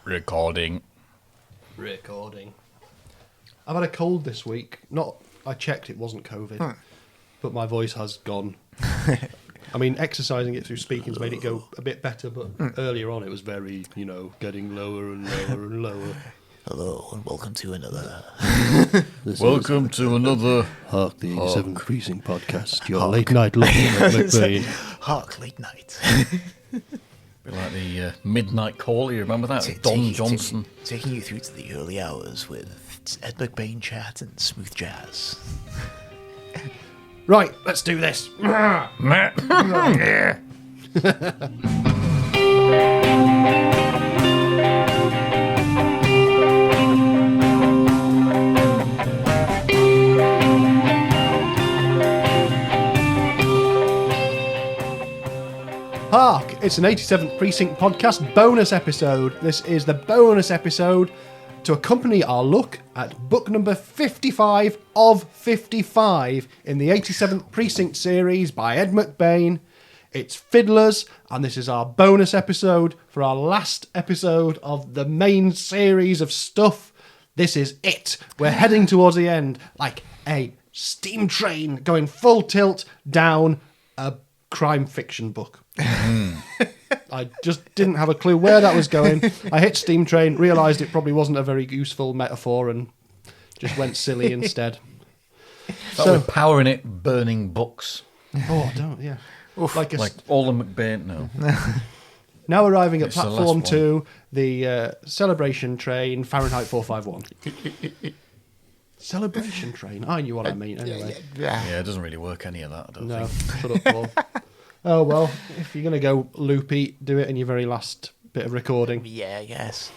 Recording. I've had a cold this week. I checked, it wasn't COVID, but my voice has gone. I mean, exercising it through speaking's made it go a bit better, but earlier on it was very, getting lower and lower and lower. Hello and welcome to another. Welcome to another Hark, the 87 Precinct Podcast. Your late night look at McBain. Hark, late night. Bit like the midnight call. You remember that? Don Johnson. Taking you through to the early hours with Ed McBain chat and smooth jazz. Right, let's do this. Yeah. Hark, it's an 87th Precinct Podcast bonus episode. This is the bonus episode to accompany our look at book number 55 of 55 in the 87th Precinct series by Ed McBain. It's Fiddlers, and this is our bonus episode for our last episode of the main series of stuff. This is it. We're heading towards the end like a steam train going full tilt down a crime fiction book. I just didn't have a clue where that was going. I hit steam train, realised it probably wasn't a very useful metaphor, and just went silly instead. So powering it, burning books. Oh, don't, yeah. Like all the McBain, no. Now arriving at It's the platform last 2, the celebration train, Fahrenheit 451. Celebration train? I knew what I mean anyway. Yeah, it doesn't really work any of that, I don't No, think. shut up, Paul. Oh, well, if you're going to go loopy, do it in your very last bit of recording. Yeah, yes.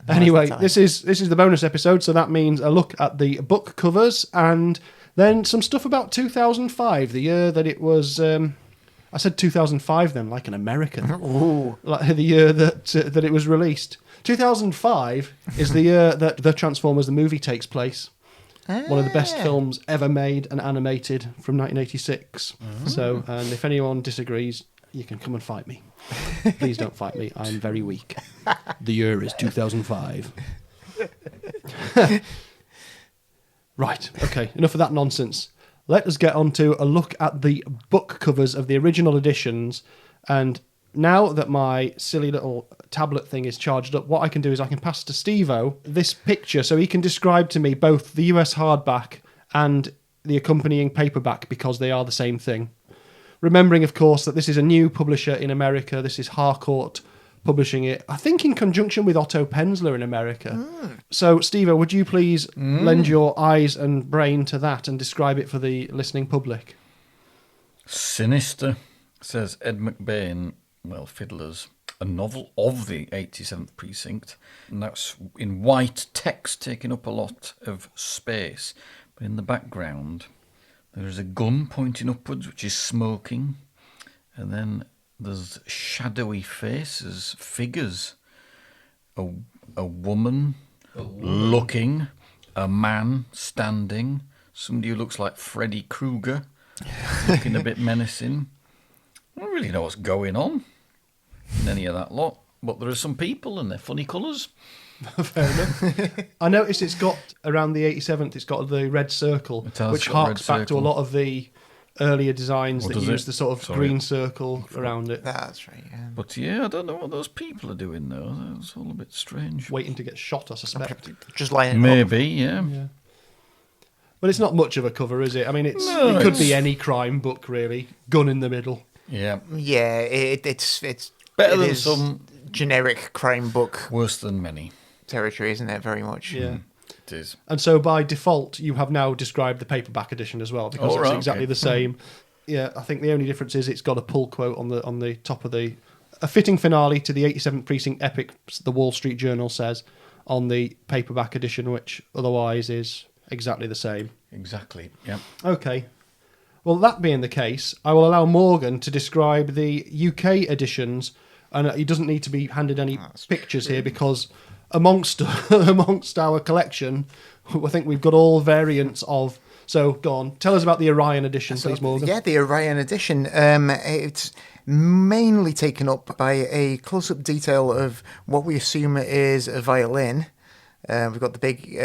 Anyway, this is the bonus episode, so that means a look at the book covers and then some stuff about 2005, the year that it was... I said 2005 then, like an American. Ooh. Like the year that it was released. 2005 is the year that The Transformers, the movie, takes place. One of the best films ever made and animated from 1986. So, and if anyone disagrees, you can come and fight me. Please don't fight me. I'm very weak. The year is 2005. Right. Okay. Enough of that nonsense. Let us get on to a look at the book covers of the original editions. And now that my silly little tablet thing is charged up, what I can do is I can pass to Stevo this picture so he can describe to me both the US hardback and the accompanying paperback because they are the same thing. Remembering, of course, that this is a new publisher in America. This is Hark publishing it, I think in conjunction with Otto Penzler in America. So, Stevo, would you please lend your eyes and brain to that and describe it for the listening public? Sinister, says Ed McBain. Well, Fiddlers, a novel of the 87th Precinct, and that's in white text taking up a lot of space. But in the background, there is a gun pointing upwards, which is smoking, and then there's shadowy faces, figures, a woman looking, a man standing, somebody who looks like Freddy Krueger, looking a bit menacing. I don't really know what's going on in any of that lot, but there are some people and they're funny colours. Fair enough. I noticed it's got, around the 87th, it's got the red circle, which harks back to a lot of the earlier designs that use the sort of green circle around it. That's right, yeah. But yeah, I don't know what those people are doing though. It's all a bit strange. Waiting to get shot, I suspect. Just lining Maybe, yeah. But it's not much of a cover, is it? I mean, it could be any crime book, really. Gun in the middle. Yeah. Yeah, it's Better than some generic crime book worse than many territory, isn't it? Very much. Yeah. It is. And so by default, you have now described the paperback edition as well, because it's exactly the same. Yeah, I think the only difference is it's got a pull quote on the top of a fitting finale to the 87th Precinct epic, the Wall Street Journal says, on the paperback edition, which otherwise is exactly the same. Exactly, yeah. Okay. Well, that being the case, I will allow Morgan to describe the UK editions, and he doesn't need to be handed any pictures here because amongst our collection, I think we've got all variants of. So, go on. Tell us about the Orion edition, please, Morgan. Yeah, the Orion edition. It's mainly taken up by a close-up detail of what we assume is a violin. We've got the big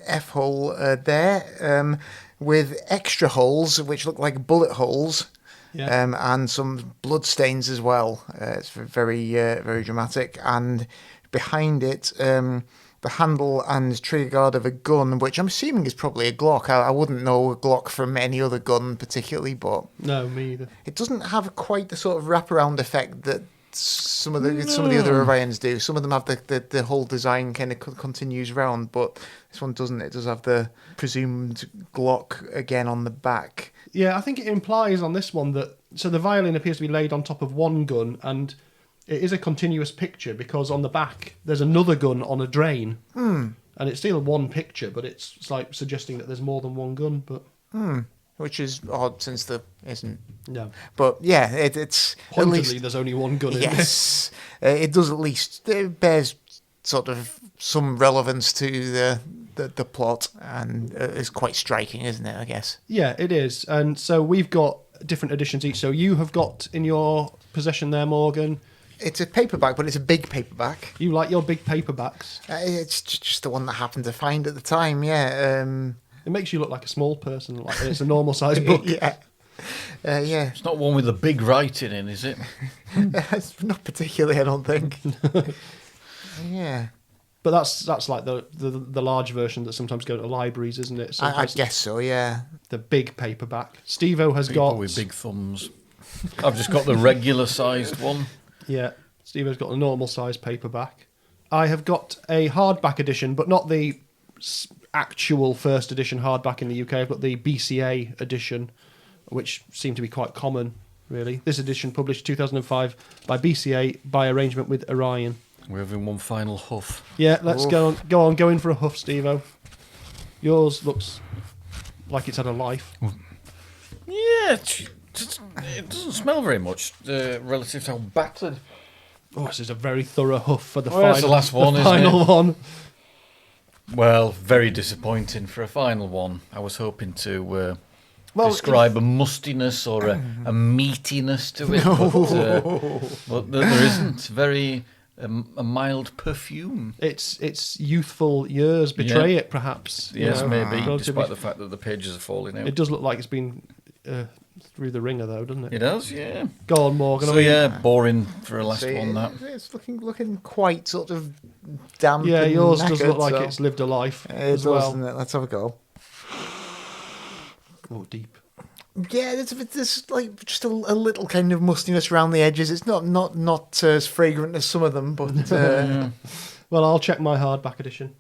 F hole there, with extra holes which look like bullet holes, and some blood stains as well. It's very, very dramatic. And behind it, the handle and trigger guard of a gun, which I'm assuming is probably a Glock. I wouldn't know a Glock from any other gun particularly, but No, me either. it doesn't have quite the sort of wraparound effect that some of the other Orions do. Some of them have the whole design kind of continues round, but this one doesn't. It does have the presumed Glock again on the back. Yeah, I think it implies on this one that so the violin appears to be laid on top of one gun, and it is a continuous picture because on the back there's another gun on a drain, and it's still one picture, but it's like suggesting that there's more than one gun. But Which is odd since there isn't. no, But yeah, it's at pointedly least there's only one gun in this. yes, it does at least it bears sort of some relevance to the plot, and it's quite striking, isn't it? I guess. Yeah, it is. And so we've got different editions each. So you have got in your possession there, Morgan. It's a paperback, but it's a big paperback. You like your big paperbacks. It's just the one that I happened to find at the time. Yeah. It makes you look like a small person. Like it's a normal size book. Yeah. Yeah. It's not one with the big writing in, is it? It's not particularly, I don't think. Yeah. But that's like the large version that sometimes go to libraries, isn't it? So I it's guess so, yeah. the big paperback. Stevo has People got with big thumbs. I've just got the regular sized one. Yeah, Stevo's got a normal size paperback. I have got a hardback edition, but not the actual first edition hardback in the UK. I've got the BCA edition, which seemed to be quite common, really. This edition published 2005 by BCA by arrangement with Orion. We're having one final huff. Yeah, let's go in for a huff, Stevo. Yours looks like it's had a life. Yeah, it doesn't smell very much relative to how battered. Oh, this is a very thorough huff for the Well, final, that's the last one, the isn't final it? one. Well, very disappointing for a final one. I was hoping to Well, describe a mustiness or a meatiness to it, but there isn't. Very a mild perfume. It's youthful years betray it, perhaps. you Yes, know, maybe, relatively- despite the fact that the pages are falling out. It does look like it's been through the ringer, though, doesn't it? It does, yeah. Go on, Morgan. So yeah, boring for a last See, one. That It's looking quite sort of damp. Yeah, and yours does knackered, look like so it's lived a life it as does, well. doesn't it? Let's have a go. Oh, deep. Yeah, there's like just a little kind of mustiness around the edges. It's not as fragrant as some of them, but Well, I'll check my hardback edition.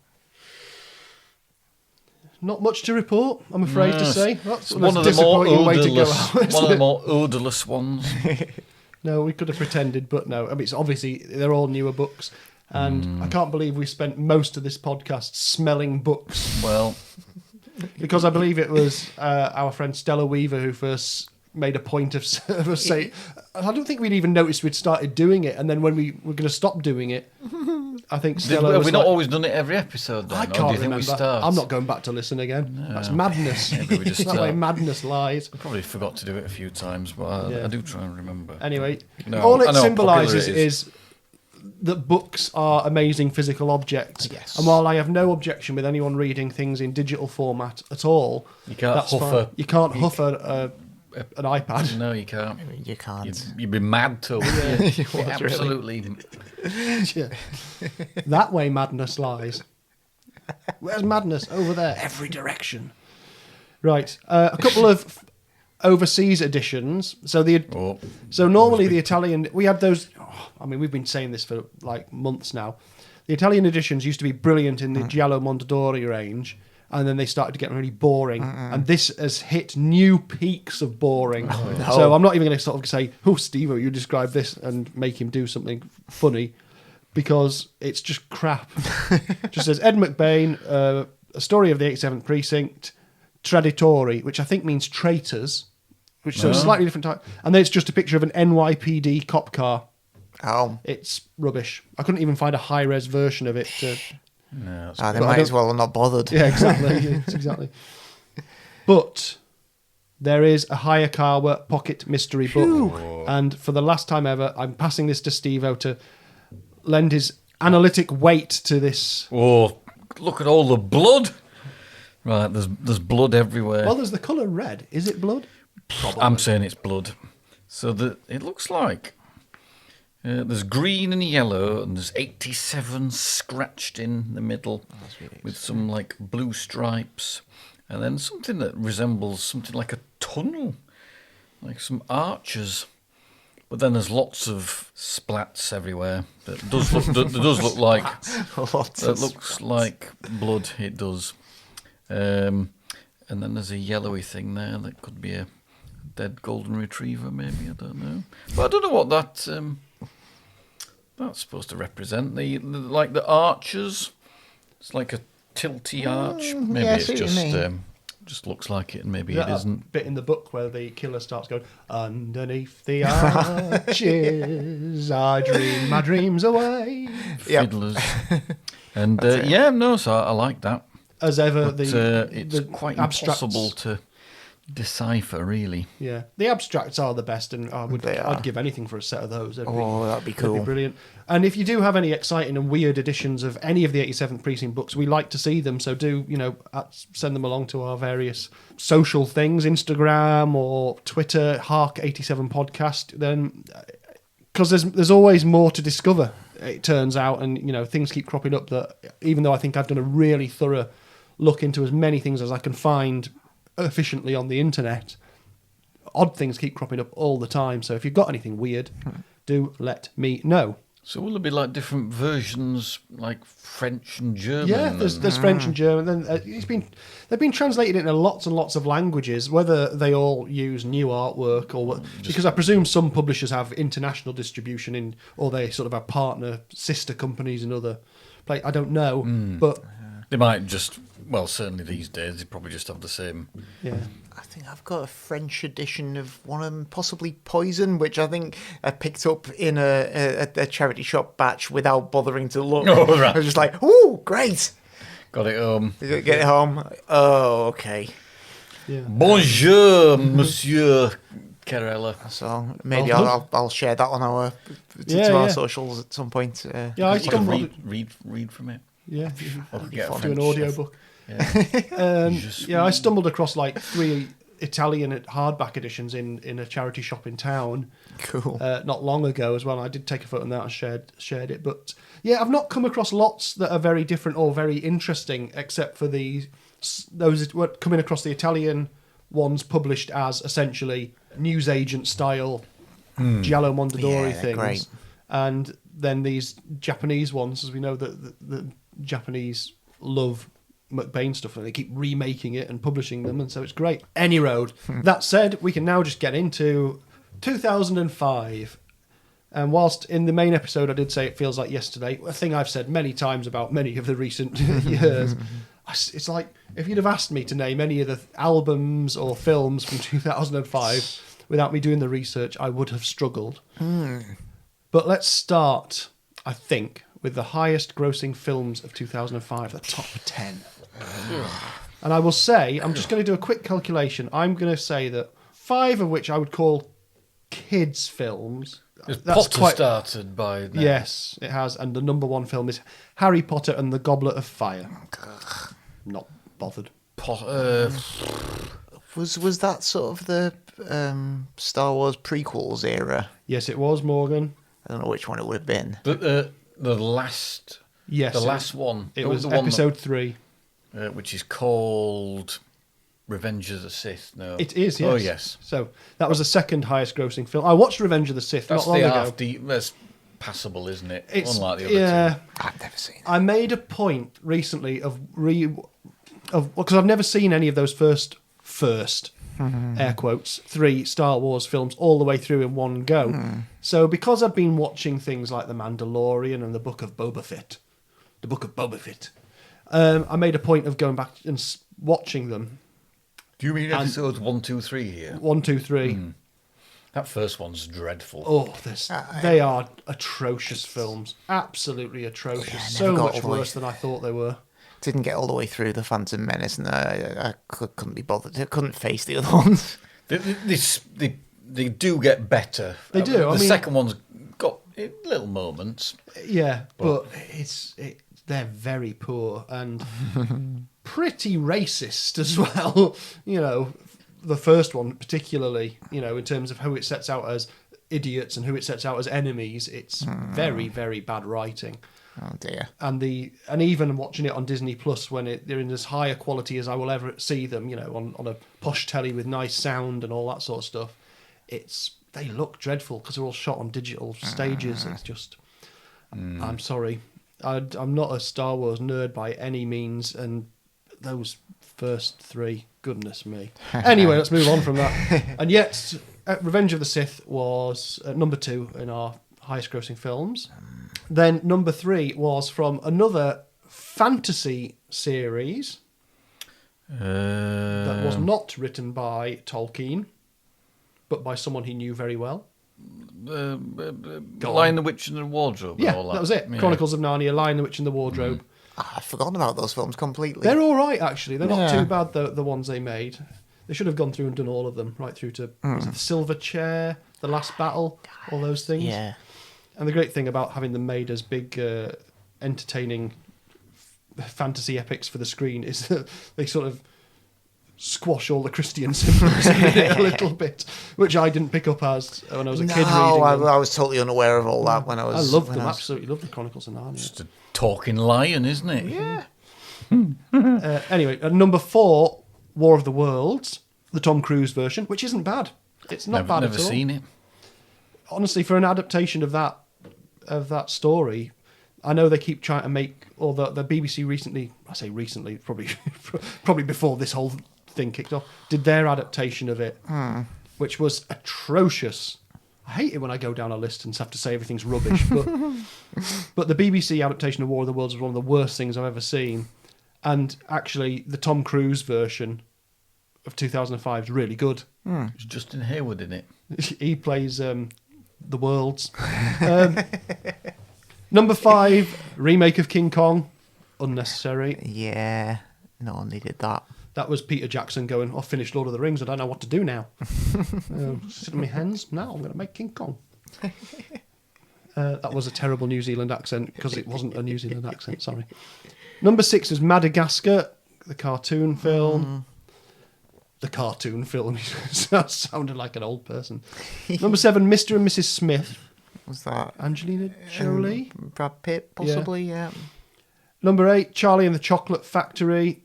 Not much to report, I'm afraid to Yes. say. That's one a of the more disappointing way to go odorless, out. one of the more odorless ones. No, we could have pretended, but no. I mean, it's obviously they're all newer books, and I can't believe we spent most of this podcast smelling books. Well, Because I believe it was our friend Stella Weaver who first made a point of saying, I don't think we'd even noticed we'd started doing it, and then when we were going to stop doing it, I think Stella have was we not like, always done it every episode then? I or do can't you think remember. we start? I'm not going back to listen again. That's madness. Maybe we just That's why start. madness lies. I probably forgot to do it a few times, but Yeah. I do try and remember. Anyway, No, all I it know how symbolises popular it is that books are amazing physical objects. Yes. And while I have no objection with anyone reading things in digital format at all, You can't that's huff fine. You can't huff an iPad. No, you can't. you can't. You'd be mad to. Really. Absolutely. Yeah. That way madness lies. Where's madness? Over there. Every direction. Right. A couple of overseas editions. So Oh, so normally the Italian, we had those. I mean, we've been saying this for like months now. The Italian editions used to be brilliant in the Giallo Mondadori range, and then they started to get really boring. And this has hit new peaks of boring. So I'm not even going to sort of say, "Oh, Stevo, you describe this," and make him do something funny, because it's just crap. Just says Ed McBain, a story of the 87th Precinct, Traditori, which I think means traitors, which is a slightly different type. And then it's just a picture of an NYPD cop car. Oh, It's rubbish. I couldn't even find a high-res version of it. no, it's they But I might don't- as well have not bothered. Yeah, exactly. Exactly. But there is a Hayakawa pocket mystery book. And for the last time ever, I'm passing this to Stevo to lend his analytic weight to this. Oh, look at all the blood. Right, there's blood everywhere. Well, there's the colour red. Is it blood? Probably. I'm saying it's blood. So it looks like there's green and yellow, and there's 87 scratched in the middle with some like blue stripes, and then something that resembles something like a tunnel, like some arches. But then there's lots of splats everywhere. That does look like that looks like blood. It does. And then there's a yellowy thing there that could be a dead golden retriever, maybe. I don't know. But I don't know what that's supposed to represent. The arches. It's like a tilty arch. Maybe yeah, it's just looks like it, and maybe it isn't. Bit in the book where the killer starts going, underneath the arches, I dream my dreams away. Fiddlers. And so I like that. As ever, But, it's the quite abstracts, impossible to decipher, really. Yeah, the abstracts are the best, and They are. I'd give anything for a set of those. That'd be That'd cool. be brilliant. And if you do have any exciting and weird editions of any of the 87th Precinct books, we like to see them. So do, send them along to our various social things, Instagram or Twitter, Hark 87 Podcast. Then, because there's always more to discover, it turns out, and things keep cropping up that even though I think I've done a really thorough look into as many things as I can find efficiently on the internet, odd things keep cropping up all the time. So if you've got anything weird, do let me know. So will there be like different versions, like French and German? Yeah, there's French and German. Then they've been translated into lots and lots of languages. Whether they all use new artwork or because I presume some publishers have international distribution or they sort of have partner sister companies in other places. I don't know, but They might just, certainly these days, they probably just have the same. yeah. I think I've got a French edition of one of them, possibly Poison, which I think I picked up in a charity shop batch without bothering to look. Oh, right. I was just like, "Ooh, great!" Got it home. Get it home. Oh, okay. Yeah. Bonjour, Monsieur Carella. So maybe Oh, I'll share that on our Yeah. socials at some point. Yeah, I You can stumbled. read from it. Yeah, Or could get a do an French audiobook. Yeah. I stumbled across like 3 Italian hardback editions in a charity shop in town Cool. not long ago as well. I did take a photo of that and shared it. But yeah, I've not come across lots that are very different or very interesting, except for those coming across the Italian ones published as essentially newsagent style Giallo Mondadori Yeah, things. great. And then these Japanese ones, as we know that the Japanese love McBain's stuff and they keep remaking it and publishing them, and so it's great. Any road. That said, we can now just get into 2005. And whilst in the main episode I did say it feels like yesterday, a thing I've said many times about many of the recent years, it's like if you'd have asked me to name any of the albums or films from 2005 without me doing the research, I would have struggled. But let's start, I think, with the highest grossing films of 2005, the top 10. And I will say, I'm just going to do a quick calculation. I'm going to say that 5 of which I would call kids' films. Potter started by then. Yes, it has. And the number 1 film is Harry Potter and the Goblet of Fire. Not bothered. Was that sort of the Star Wars prequels era? Yes, it was, Morgan. I don't know which one it would have been. The last... Yes. The last one. It was the one episode 3. which is called Revenge of the Sith. No, It is, yes. Oh, yes. So that was the second highest grossing film. I watched Revenge of the Sith That's not long the ago. half deep. That's passable, isn't it? It's, Unlike the other two. I've never seen it. I made a point recently of because I've never seen any of those first air quotes 3 Star Wars films all the way through in one go. So because I've been watching things like The Mandalorian and the Book of Boba Fett, I made a point of going back and watching them. Do you mean episodes 1, 2, 3 here? 1, 2, 3. That first one's dreadful. Oh, they are atrocious films. Absolutely atrocious. Yeah, So never got much all the way. worse than I thought they were. didn't get all the way through the Phantom Menace, and I couldn't be bothered. I couldn't face the other ones. They do get better. They do. The second one's got little moments. Yeah, but they're very poor and pretty racist as well. You know, the first one particularly, you know, in terms of who it sets out as idiots and who it sets out as enemies, it's very, very bad writing. Oh dear. And even watching it on Disney Plus when they're in as higher quality as I will ever see them, you know, on a posh telly with nice sound and all that sort of stuff, they look dreadful because they're all shot on digital stages. It's just, I'm sorry, I'm not a Star Wars nerd by any means, and those first three, goodness me. Anyway, let's move on from that. And yet, Revenge of the Sith was number 2 in our highest grossing films. Then number 3 was from another fantasy series that was not written by Tolkien, but by someone he knew very well. Lion, the Witch and the Wardrobe. Yeah, and all that was it. Yeah. Chronicles of Narnia, Lion, the Witch and the Wardrobe. I'd forgotten about those films completely. They're all right, actually. They're not too bad, the ones they made. They should have gone through and done all of them, right through to was it The Silver Chair, The Last Battle, all those things. Yeah. And the great thing about having them made as big, entertaining fantasy epics for the screen is that they sort of squash all the Christian symbols in it a little bit, which I didn't pick up as when I was a kid reading them. I was totally unaware of all that when I was... I loved them, absolutely loved the Chronicles of Narnia. Just a talking lion, isn't it? Yeah. Anyway, at number 4, War of the Worlds, the Tom Cruise version, which isn't bad. It's not bad at all. Never seen it. Honestly, for an adaptation of that story, I know they keep trying to make, or the BBC recently, I say recently, probably before this whole thing kicked off, did their adaptation of it, which was atrocious. I hate it when I go down a list and have to say everything's rubbish, but the BBC adaptation of War of the Worlds was one of the worst things I've ever seen. And actually, the Tom Cruise version of 2005 is really good. It's Justin Hayward in it. He plays the Worlds. Number 5, remake of King Kong. Unnecessary. Yeah, no one needed that. That was Peter Jackson going, I've finished Lord of the Rings, I don't know what to do now. Sit on my hands, now I'm going to make King Kong. That was a terrible New Zealand accent, because it wasn't a New Zealand accent, sorry. Number 6 is Madagascar, the cartoon film. The cartoon film. Sounded like an old person. Number 7, Mr. and Mrs. Smith. Was that Angelina Jolie? Brad Pitt, possibly, yeah. Number 8, Charlie and the Chocolate Factory.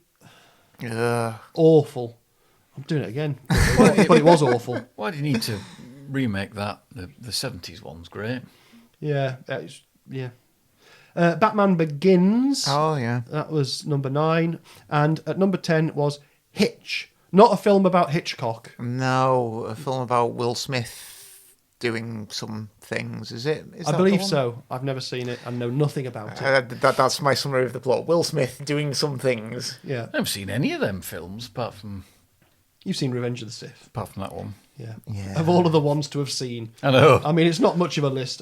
Awful. I'm doing it again. But it was awful. Why do you need to remake that? The 70s one's great. Yeah. Batman Begins. Oh, yeah. That was number 9. And at number 10 was Hitch. Not a film about Hitchcock. No, a film about Will Smith doing some things, is it? I believe so. I've never seen it and know nothing about it. That's my summary of the plot. Will Smith doing some things. Yeah. I've never seen any of them films apart from... You've seen Revenge of the Sith. Apart from that one. Yeah. Of all of the ones to have seen. I know. I mean, it's not much of a list.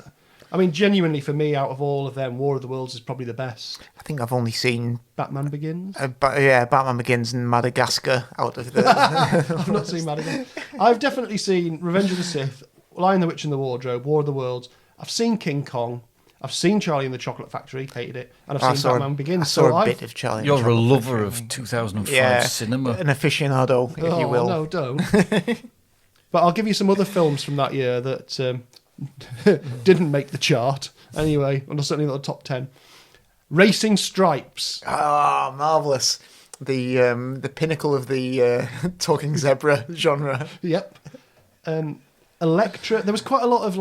I mean, genuinely, for me, out of all of them, War of the Worlds is probably the best. I think I've only seen... Batman Begins? Batman Begins and Madagascar out of the... I've not seen Madagascar. I've definitely seen Revenge of the Sith, Lion, the Witch and the Wardrobe, War of the Worlds. I've seen King Kong. I've seen Charlie and the Chocolate Factory, hated it. And I've seen Batman Begins. I saw a bit of Charlie and the You're a Chocolate lover Factory. of 2005 cinema. An aficionado, if you will. No, don't. But I'll give you some other films from that year that didn't make the chart. Anyway, and certainly not the top 10. Racing Stripes. Ah, marvellous. The pinnacle of the talking zebra genre. Yep. Elektra. There was quite a lot of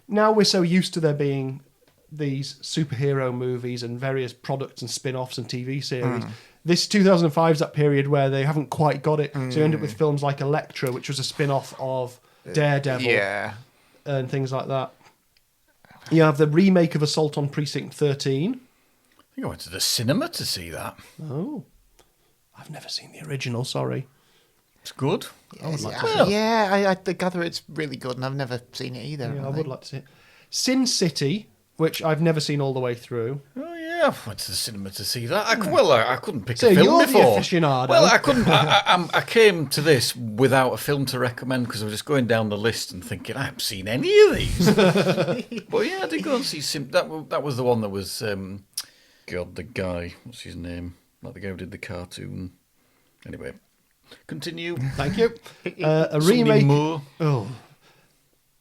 now we're so used to there being these superhero movies and various products and spin-offs and TV series. This 2005 is that period where they haven't quite got it. So you end up with films like Elektra, which was a spin-off of Daredevil. And things like that. You have the remake of Assault on Precinct 13. I think I went to the cinema to see that. Oh. I've never seen the original, sorry. It's good. I would like to see it. I gather it's really good, and I've never seen it either. Yeah, I would like to see it. Sin City, which I've never seen all the way through. Oh, Yeah, I went to the cinema to see that. I couldn't pick So a film you're before. the aficionado. Well, I couldn't. I came to this without a film to recommend because I was just going down the list and thinking I haven't seen any of these. But yeah, I did go and see that was the one that was the guy. What's his name? Like the guy who did the cartoon. Anyway, continue. Thank you. A Somebody remake. more.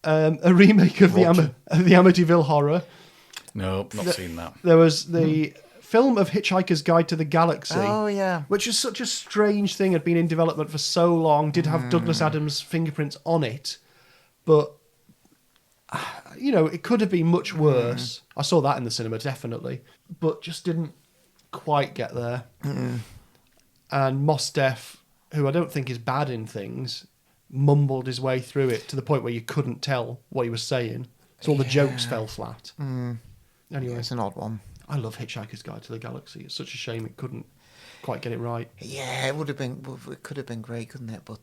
A remake of the Amityville Horror. No, not seen that. There was the film of Hitchhiker's Guide to the Galaxy. Oh, yeah. Which is such a strange thing, had been in development for so long, did have Douglas Adams' fingerprints on it, but, it could have been much worse. I saw that in the cinema, definitely, but just didn't quite get there. And Mos Def, who I don't think is bad in things, mumbled his way through it to the point where you couldn't tell what he was saying. So all the jokes fell flat. Anyway, It's an odd one. I love Hitchhiker's Guide to the Galaxy. It's such a shame it couldn't quite get it right. Yeah, it could have been great, couldn't it? But,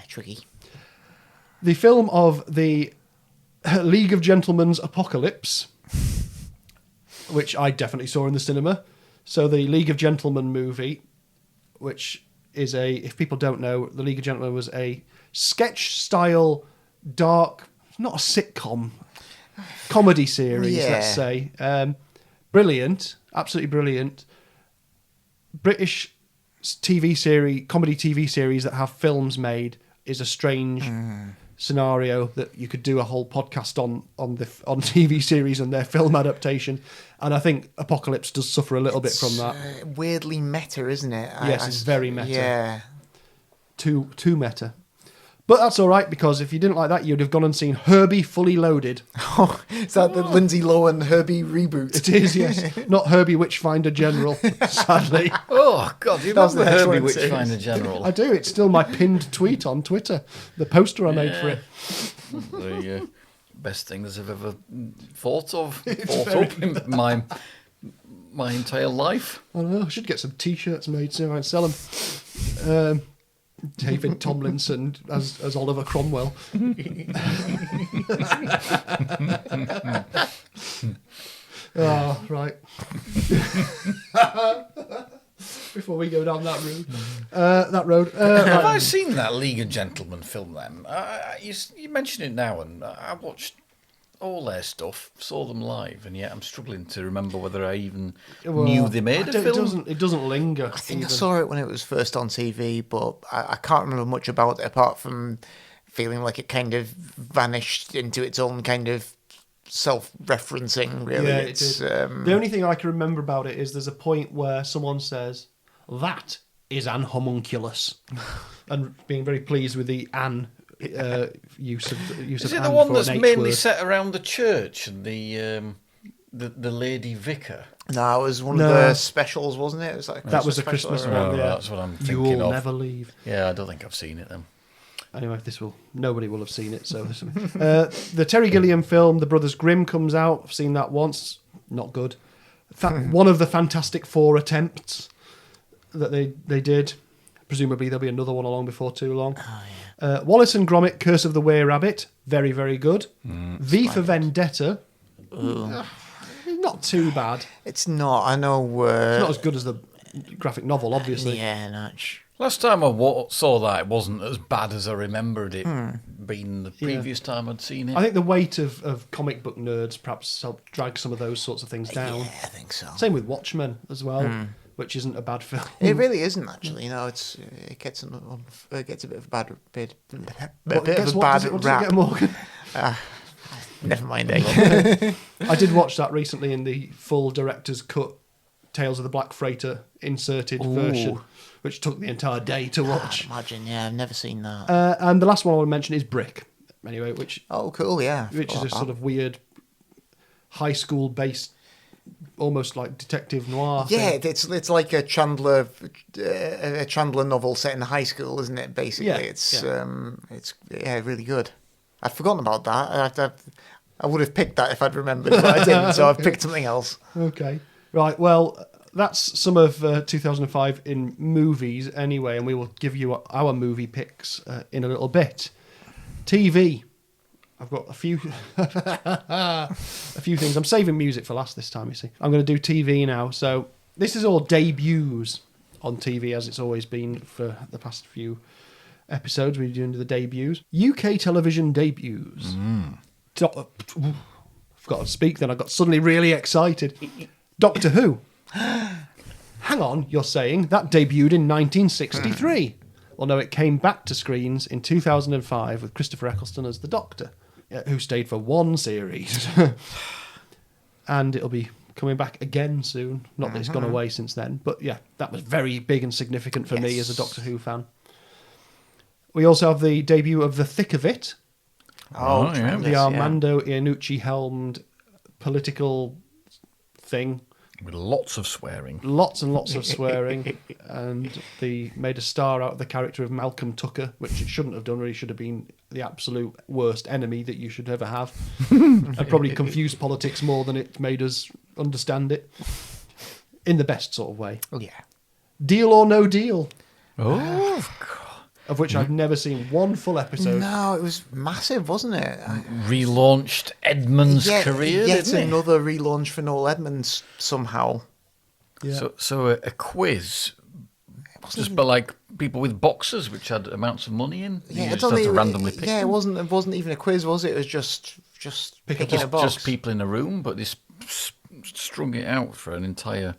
tricky. The film of the League of Gentlemen's Apocalypse, which I definitely saw in the cinema. So the League of Gentlemen movie, which is if people don't know, the League of Gentlemen was a sketch-style, dark, not a sitcom, comedy series, let's say. Brilliant, absolutely brilliant. British TV series, comedy TV series that have films made is a strange scenario that you could do a whole podcast on TV series and their film adaptation. And I think Apocalypse does suffer a little bit from that. Weirdly meta, isn't it? Yes, it's very meta. Yeah. Too meta. But that's all right, because if you didn't like that, you'd have gone and seen Herbie Fully Loaded. Oh, is that the Lindsay Lohan Herbie reboot? It is, yes. Not Herbie Witchfinder General, sadly. Oh, God, you That was remember the Herbie next one, too. Witchfinder General? I do. It's still my pinned tweet on Twitter. The poster I made for it. The best things I've ever thought of, It's thought up in my entire life. I don't know. I should get some T-shirts made soon and sell them. David Tomlinson as Oliver Cromwell. Oh, right. Before we go down that road. Have I seen that League of Gentlemen film then? You mention it now, and I watched all their stuff, saw them live, and yet I'm struggling to remember whether I even knew they made a film. It doesn't linger. I think I saw it when it was first on TV, but I can't remember much about it apart from feeling like it kind of vanished into its own kind of self-referencing, really. Yeah, it did. The only thing I can remember about it is there's a point where someone says, "That is an homunculus," and being very pleased with the "an" use of Is it "an" the one for that's an H mainly word. set around the church and the lady vicar? No, it was one of the specials, wasn't it? It was like That was a special Christmas or- one. Yeah. That's what I'm thinking You'll of. never leave. Yeah, I don't think I've seen it then. Anyway, nobody will have seen it. So the Terry Gilliam film, The Brothers Grimm, comes out. I've seen that once. Not good. One of the Fantastic Four attempts that they did. Presumably there'll be another one along before too long. Oh, yeah. Wallace and Gromit, Curse of the Were-Rabbit, very, very good. V for Vendetta, not too bad. It's not. I know. It's not as good as the graphic novel, obviously. Yeah, much. Last time I saw that, it wasn't as bad as I remembered it being the previous time I'd seen it. I think the weight of comic book nerds perhaps helped drag some of those sorts of things down. Yeah, I think so. Same with Watchmen as well, which isn't a bad film. It really isn't actually. It gets a bit of a bad What does it rap. get, Morgan? Never mind. Eh? I did watch that recently in the full director's cut Tales of the Black Freighter inserted version, which took the entire day to watch. Imagine, yeah, I've never seen that. And the last one I want to mention is Brick. Anyway, which Cool, yeah. which is a sort of weird high school based, almost like detective noir. Yeah, thing. it's like a Chandler novel set in high school, isn't it? Basically, Yeah, it's really good. I'd forgotten about that. I would have picked that if I'd remembered, but I didn't, so I've picked something else. Okay. Right, well, that's some of 2005 in movies anyway, and we will give you our movie picks in a little bit. TV. I've got a few things. I'm saving music for last this time, you see. I'm going to do TV now. So this is all debuts on TV, as it's always been for the past few episodes. We're doing the debuts. UK television debuts. Forgot to speak then. I got suddenly really excited. Doctor Who. Hang on, you're saying that debuted in 1963. Well, no, it came back to screens in 2005 with Christopher Eccleston as the Doctor, who stayed for one series. And it'll be coming back again soon. Not that it's gone away since then, but yeah, that was very big and significant for me as a Doctor Who fan. We also have the debut of The Thick of It. Oh, yeah. The Armando Iannucci-helmed political thing. With lots of swearing. Lots and lots of swearing. And they made a star out of the character of Malcolm Tucker, which it shouldn't have done, or he should have been the absolute worst enemy that you should ever have. And probably confused politics more than it made us understand it. In the best sort of way. Yeah. Deal or No Deal. Oh, Of which I've never seen one full episode. No, it was massive, wasn't it? relaunched Edmund's career, Yet didn't it? another relaunch for Noel Edmonds somehow. Yeah. So a quiz, just by like people with boxes which had amounts of money in. Yeah, You I just don't had to think randomly pick. Yeah, them. it wasn't even a quiz, was it? It was just picking a just, box. just people in a room, but they strung it out for an entire.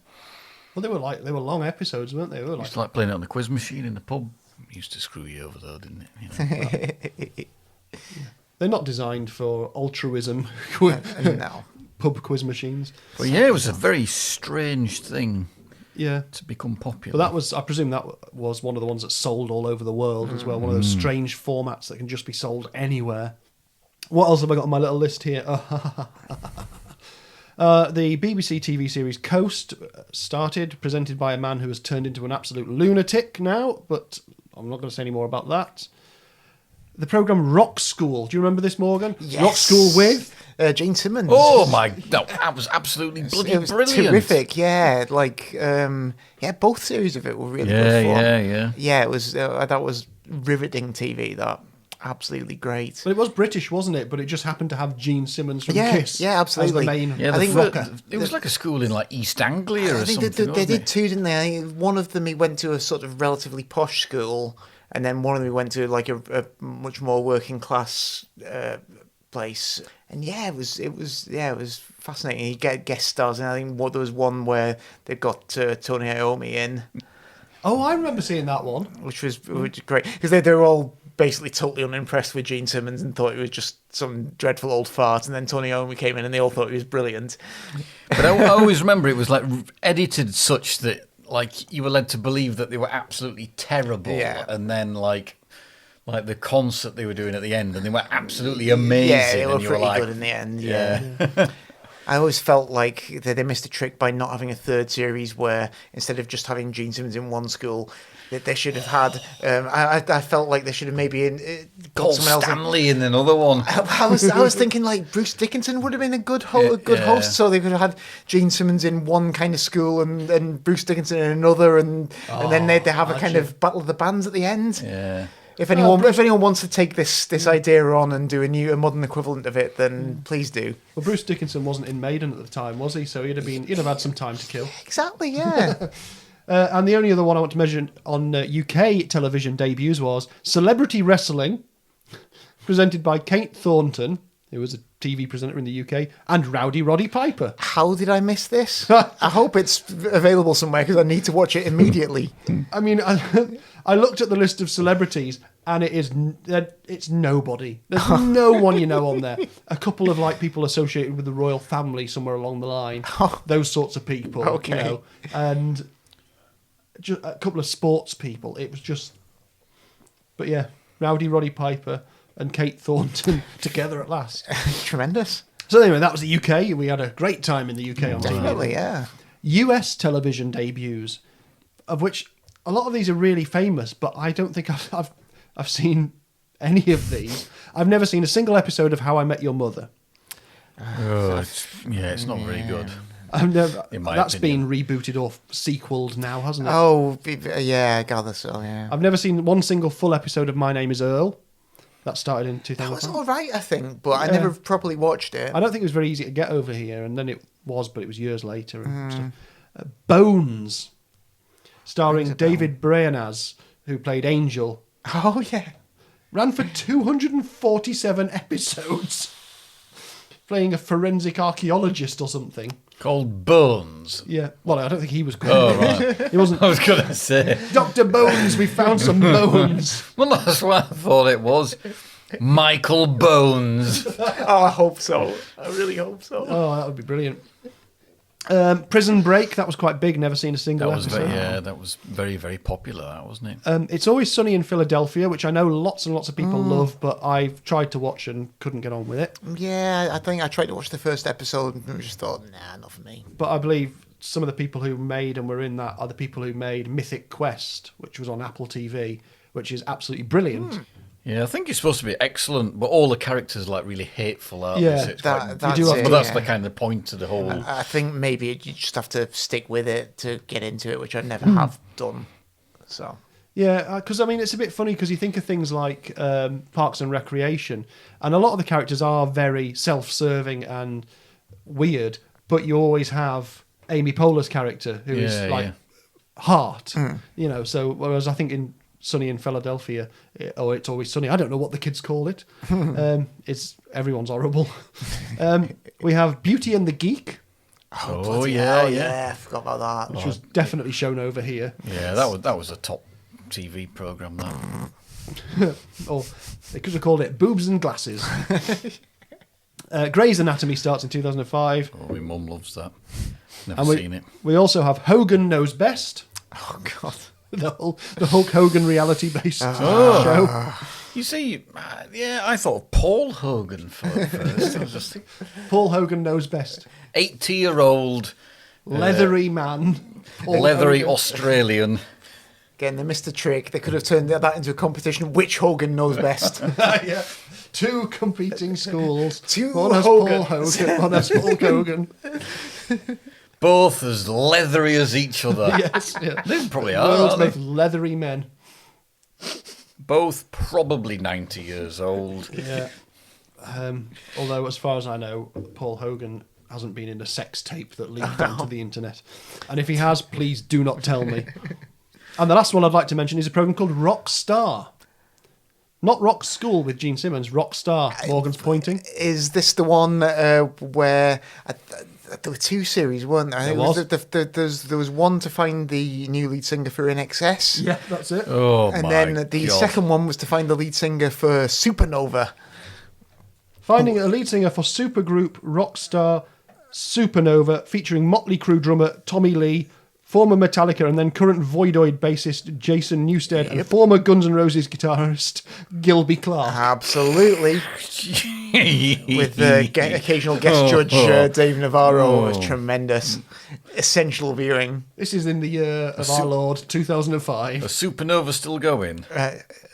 Well, they were long episodes, weren't they? They were It's like playing it on the quiz machine in the pub. Used to screw you over though, didn't it? You know? They're not designed for altruism. No. Pub quiz machines. But yeah, it was a very strange thing Yeah. to become popular. But I presume that was one of the ones that sold all over the world as well. One of those strange formats that can just be sold anywhere. What else have I got on my little list here? The BBC TV series Coast started, presented by a man who has turned into an absolute lunatic now, but I'm not going to say any more about that. The programme Rock School. Do you remember this, Morgan? Yes. Rock School with? Gene Simmons. Oh my! That was absolutely bloody It was brilliant. terrific, yeah. Both series of it were really good fun. Yeah. Yeah, it was. That was riveting TV. That absolutely great. But it was British, wasn't it? But it just happened to have Gene Simmons from Yeah, Kiss yeah, absolutely. as the main Yeah, I think rocker. it was like a school in like East Anglia or I think something. they wasn't did it? two, didn't they? I think one of them he went to a sort of relatively posh school, and then one of them he went to like a much more working class place. And yeah, it was fascinating. He get guest stars, and I think there was one where they got Tony Iommi in, Oh, I remember seeing that one. which was great because they were all basically totally unimpressed with Gene Simmons and thought he was just some dreadful old fart. And then Tony Iommi came in, and they all thought he was brilliant. But I always remember it was like edited such that like you were led to believe that they were absolutely terrible, Yeah. and then like the concert they were doing at the end, and they were absolutely amazing. Yeah, they were and you pretty like, good in the end. Yeah. I always felt like they missed a trick by not having a third series where instead of just having Gene Simmons in one school, that they should have had. I felt like they should have maybe got Paul someone else. Stanley in another one. I was thinking like Bruce Dickinson would have been a good host, so they could have had Gene Simmons in one kind of school and Bruce Dickinson in another, and then they'd have a kind of battle of the bands at the end. Yeah. If anyone wants to take this idea on and do a modern equivalent of it, then please do. Well, Bruce Dickinson wasn't in Maiden at the time, was he? So he'd have had some time to kill. Exactly, yeah. And the only other one I want to mention on UK television debuts was Celebrity Wrestling, presented by Kate Thornton, who was a TV presenter in the UK, and Rowdy Roddy Piper. How did I miss this? I hope it's available somewhere because I need to watch it immediately. I mean, I looked at the list of celebrities, and it's nobody. There's no one you know on there. A couple of like people associated with the royal family somewhere along the line, those sorts of people. Okay. You know, and just a couple of sports people. It was just, but yeah, Rowdy Roddy Piper and Kate Thornton together at last. Tremendous. So anyway, that was the UK. We had a great time in the UK on TV. Definitely, yeah. US television debuts, of which a lot of these are really famous, but I don't think I've seen any of these. I've never seen a single episode of How I Met Your Mother. It's not very good. I've never. In my That's opinion. been rebooted or sequeled now, hasn't it? Oh, yeah, I gather so, yeah. I've never seen one single full episode of My Name Is Earl. That started in That 2005. was all right, I think, but I never properly watched it. I don't think it was very easy to get over here, and then it was, but it was years later. And stuff. Bones, starring David Boreanaz, who played Angel, Oh, yeah. ran for 247 episodes, playing a forensic archaeologist or something. Called Bones. Yeah, well, I don't think he was good. Oh, right. He wasn't. I was going to say. Dr. Bones, we found some bones. Well, that's what I thought it was. Michael Bones. Oh, I hope so. I really hope so. Oh, that would be brilliant. Prison Break, that was quite big. Never seen a single That was episode. that was very, very popular, that wasn't it? It's Always Sunny in Philadelphia, which I know lots and lots of people love, but I've tried to watch and couldn't get on with it. Yeah, I think I tried to watch the first episode and just thought, nah, not for me. But I believe some of the people who made and were in that are the people who made Mythic Quest, which was on Apple TV, which is absolutely brilliant. Yeah, I think it's supposed to be excellent, but all the characters are like really hateful, aren't Yeah, they? So it's that's do have it, but that's yeah. the kind of point of the whole. I think maybe you just have to stick with it to get into it, which I never have done. So Yeah, because I mean, it's a bit funny because you think of things like Parks and Recreation, and a lot of the characters are very self-serving and weird, but you always have Amy Poehler's character who is like heart, you know. So whereas I think in Sunny in Philadelphia, or It's Always Sunny, I don't know what the kids call it. It's everyone's horrible. We have Beauty and the Geek, Oh, bloody yeah, hell, yeah. I forgot about that. which was definitely shown over here. Yeah, that was a top TV program. That. Or they could have called it Boobs and Glasses. Grey's Anatomy starts in 2005. Oh, my mum loves that. Never And seen it. we also have Hogan Knows Best, Oh God. the Hulk Hogan reality-based show. You see, I thought of Paul Hogan first. I was just thinking, Paul Hogan Knows Best. 80-year-old, Leathery man. Paul leathery Hogan. Australian. Again, they missed a trick. They could have turned that into a competition. Which Hogan knows best? Yeah. Two competing schools. Two one has Paul Hogans. Hogan, one has Hulk Hogan. Both as leathery as each other. Yes, yeah. They probably are. World's aren't they? most leathery men. Both probably 90 years old. Yeah. Although, as far as I know, Paul Hogan hasn't been in a sex tape that leaked onto the internet. And if he has, please do not tell me. And the last one I'd like to mention is a program called Rock Star. Not Rock School with Gene Simmons, Rock Star. Morgan's pointing. Is this the one where there were two series, weren't there? I think There there was one to find the new lead singer for NXS. Yeah, that's it. Oh, And my then the God. second one was to find the lead singer for Supernova. Finding a lead singer for supergroup Rockstar Supernova, featuring Motley Crue drummer Tommy Lee, former Metallica and then current Voidoid bassist Jason Newsted, and former Guns N' Roses guitarist Gilby Clarke. Absolutely. With occasional guest judge Dave Navarro. It was tremendous. Essential viewing. This is in the year of our Lord, 2005. A supernova still going?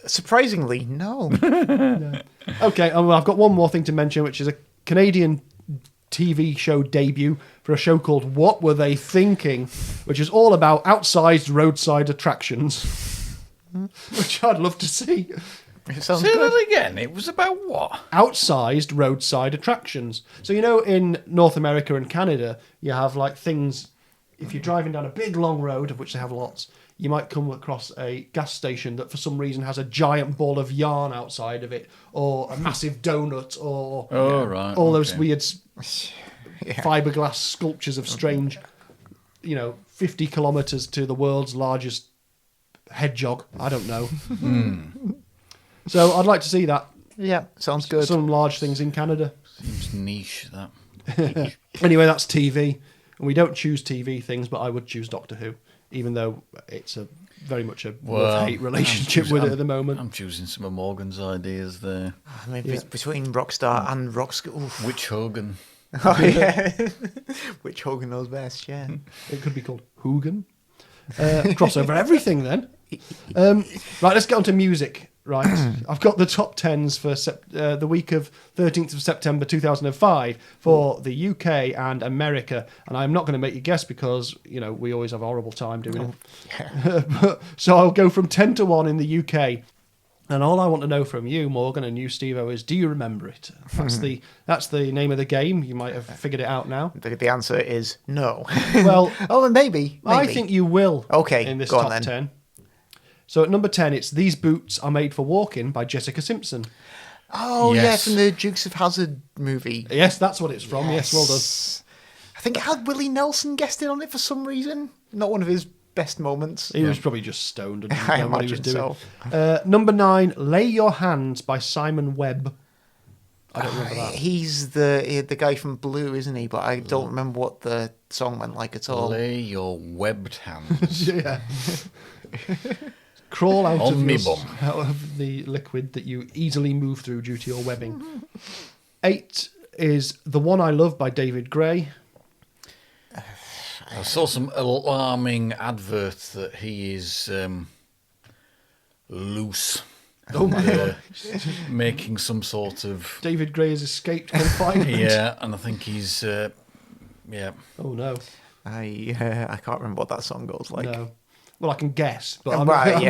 Surprisingly, no. Okay, and I've got one more thing to mention, which is a Canadian TV show debut for a show called What Were They Thinking, which is all about outsized roadside attractions, which I'd love to see. It sounds Say good. that again. It was about what? Outsized roadside attractions. So, you know, in North America and Canada, you have like things, if you're driving down a big long road, of which they have lots, you might come across a gas station that for some reason has a giant ball of yarn outside of it, or a massive donut, or Oh, right. all those okay. weird fiberglass sculptures of strange, 50 kilometers to the world's largest hedgehog. I don't know. So I'd like to see that. Yeah, sounds good. Some large things in Canada. Seems niche, that. Anyway, that's TV. And we don't choose TV things, but I would choose Doctor Who, even though it's very much a love-hate relationship with it at the moment. I'm choosing some of Morgan's ideas there. Maybe between Rockstar and Rock School. Which Hogan? Oh, yeah. Which Hogan knows best, yeah. It could be called Hoogan. Crossover everything then. Right, let's get on to music. Right, I've got the top 10s for the week of 13th of September 2005 for the UK and America, and I'm not going to make you guess because we always have a horrible time doing it. So I'll go from 10 to 1 in the UK. And all I want to know from you, Morgan, and you, Stevo, is do you remember it? That's the name of the game. You might have figured it out now. The answer is no. Well, oh, maybe. I think you will. Okay, in this go on top then. 10. So at number 10, it's These Boots Are Made for Walking by Jessica Simpson. Oh, Yes. yeah, from the Dukes of Hazzard movie. Yes, that's what it's from. Yes, well done. I think it had Willie Nelson guested on it for some reason. Not one of his best moments. He was probably just stoned and didn't I know what he was imagine doing. Number 9, Lay Your Hands by Simon Webb. I don't remember that. He's the guy from Blue, isn't he? But I don't remember what the song went like at all. Lay your webbed hands. Yeah. Crawl out On of, me your, bum. out of the liquid that you easily move through due to your webbing. 8 is The One I Love by David Gray. I saw some alarming adverts that he is loose. Oh my God. Making some sort of... David Gray has escaped confinement. Yeah, and I think he's... yeah. Oh no. I can't remember what that song goes like. No. Well, I can guess, but I'm Right, not,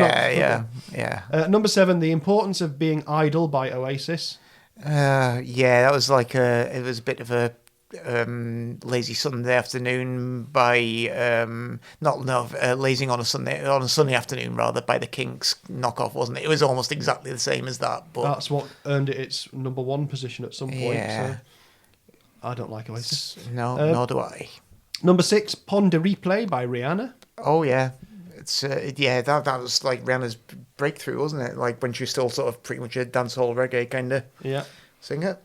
yeah. Number 7, The Importance of Being Idle by Oasis. Yeah, that was like it was a bit of a lazy Sunday afternoon by lazing on a Sunday afternoon rather by the Kinks knockoff, wasn't it? It was almost exactly the same as that, but That's what earned it its number 1 position at some point. Yeah. So I don't like Oasis. nor do I. Number 6, Pon de Replay by Rihanna. Oh yeah, it's that was like Rihanna's breakthrough, wasn't it? Like when she was still sort of pretty much a dancehall reggae kind of Yeah. singer.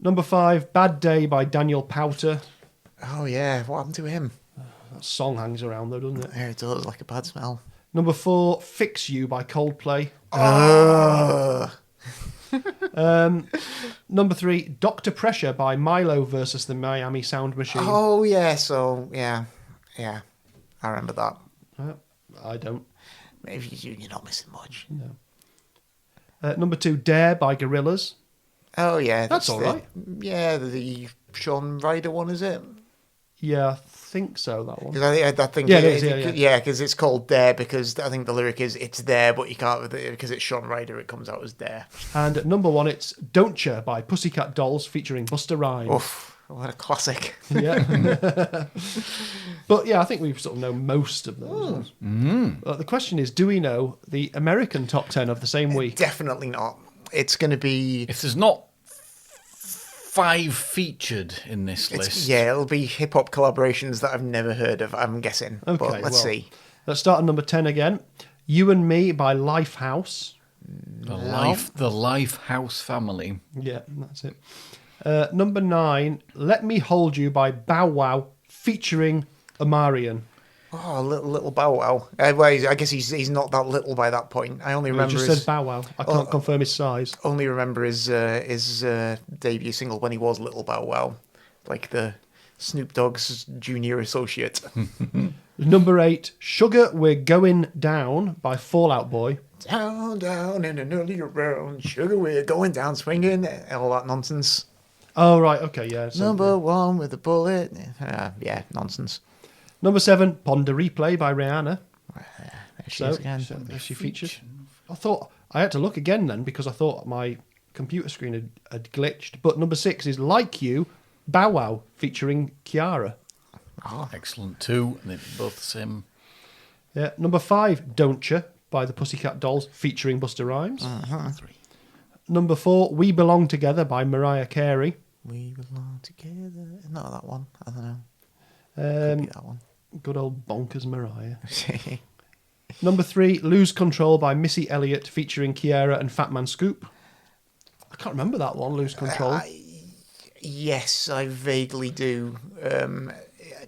Number 5, Bad Day by Daniel Powter. Oh yeah, what happened to him? That song hangs around though, doesn't it? Yeah, it does, like a bad smell. Number 4, Fix You by Coldplay. Number 3, Dr. Pressure by Milo versus the Miami Sound Machine. Oh yeah, so yeah, I remember that. I don't. Maybe you're not missing much. Number 2, Dare by Gorillaz. Oh yeah, That's all right. Yeah, the Shawn Ryder one, is it? Yeah, I think so, that one. 'Cause I think Yeah, it is, yeah. because it's called Dare because I think the lyric is it's there, but you can't because it's Shawn Ryder. It comes out as Dare. And at number 1, it's Don't Ya by Pussycat Dolls featuring Busta Rhymes. Oof, what a classic! Yeah. But yeah, I think we sort of know most of those. The question is, do we know the American top 10 of the same week? Definitely not. It's going to be. If there's not 5 featured in this list... Yeah, it'll be hip hop collaborations that I've never heard of. I'm guessing. Okay, but let's see. Let's start at number 10 again. You and Me by Lifehouse. The Lifehouse family. Yeah, that's it. Number 9, Let Me Hold You by Bow Wow featuring Omarion. Oh, little Bow Wow. Well, I guess he's not that little by that point. I only He remember just says Bow Wow. I can't confirm his size. only remember his debut single when he was Little Bow Wow, like the Snoop Dogg's junior associate. Number 8, Sugar We're Going Down by Fall Out Boy. Down in an early round, sugar we're going down swinging, all that nonsense. Oh, right, okay, yeah. So, Number 1 with a bullet. Yeah, nonsense. Number 7, Pon de Replay by Rihanna. There she is again. So there she featured. I thought I had to look again then because I thought my computer screen had glitched. But number 6 is Like You, Bow Wow featuring Kiara. Excellent too. They're both the same. Yeah. Number 5, Don't Ya by the Pussycat Dolls featuring Busta Rhymes. 3. Number 4, We Belong Together by Mariah Carey. We belong together. Not that one. I don't know. Could be that one. Good old bonkers Mariah. Number 3, Lose Control by Missy Elliott featuring Kiara and Fat Man Scoop. I can't remember that one, Lose Control. Yes, I vaguely do.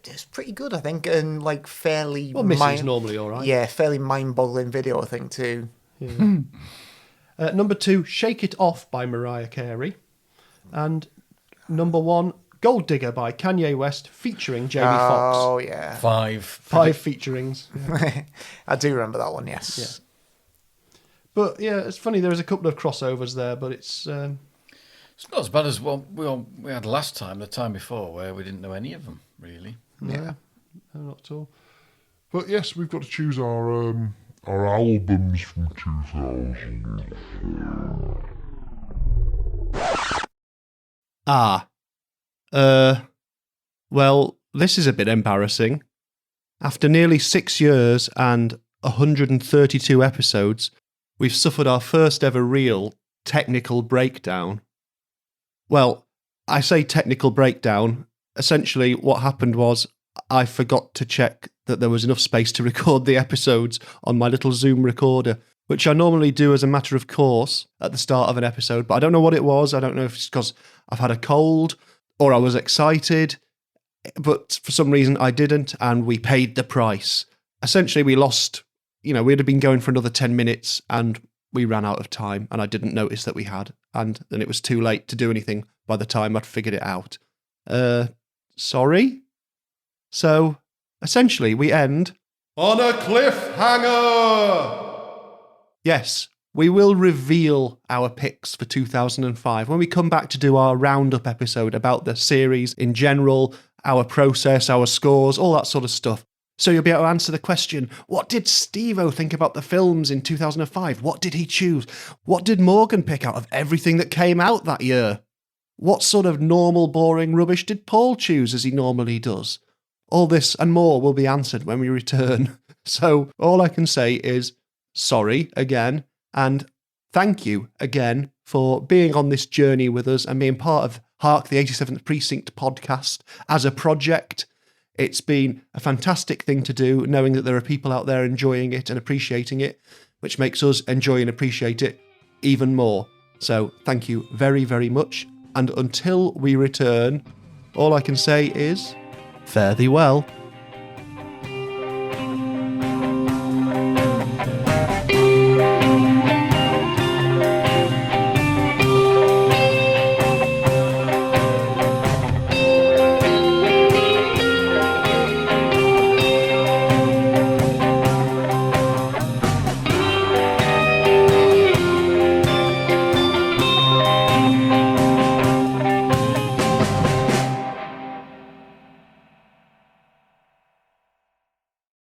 It's pretty good, I think, and like fairly. Well, Missy's normally all right. Yeah, fairly mind-boggling video, I think, too. Yeah. Number 2, Shake It Off by Mariah Carey. And number 1, Gold Digger by Kanye West featuring Jamie Foxx. Oh, yeah. 5. 5 featurings. Yeah. I do remember that one, yes. Yeah. But yeah, it's funny, there's a couple of crossovers there, but it's... It's not as bad as what we had last time, the time before, where we didn't know any of them, really. No, not at all. But yes, we've got to choose our are albums from 2004. Well, this is a bit embarrassing. After nearly 6 years and 132 episodes, we've suffered our first ever real technical breakdown. Well, I say technical breakdown. Essentially, what happened was I forgot to check that there was enough space to record the episodes on my little Zoom recorder, which I normally do as a matter of course at the start of an episode, but I don't know what it was. I don't know if it's because I've had a cold or I was excited, but for some reason I didn't, and we paid the price. Essentially, we lost, we'd have been going for another 10 minutes and we ran out of time, and I didn't notice that we had, and then it was too late to do anything by the time I'd figured it out. Sorry? So, essentially, we end on a cliffhanger! Yes, we will reveal our picks for 2005 when we come back to do our roundup episode about the series in general, our process, our scores, all that sort of stuff. So you'll be able to answer the question, what did Stevo think about the films in 2005? What did he choose? What did Morgan pick out of everything that came out that year? What sort of normal, boring rubbish did Paul choose as he normally does? All this and more will be answered when we return. So all I can say is sorry again, and thank you again for being on this journey with us and being part of Hark, the 87th Precinct podcast as a project. It's been a fantastic thing to do, knowing that there are people out there enjoying it and appreciating it, which makes us enjoy and appreciate it even more. So thank you very, very much. And until we return, all I can say is, fare thee well.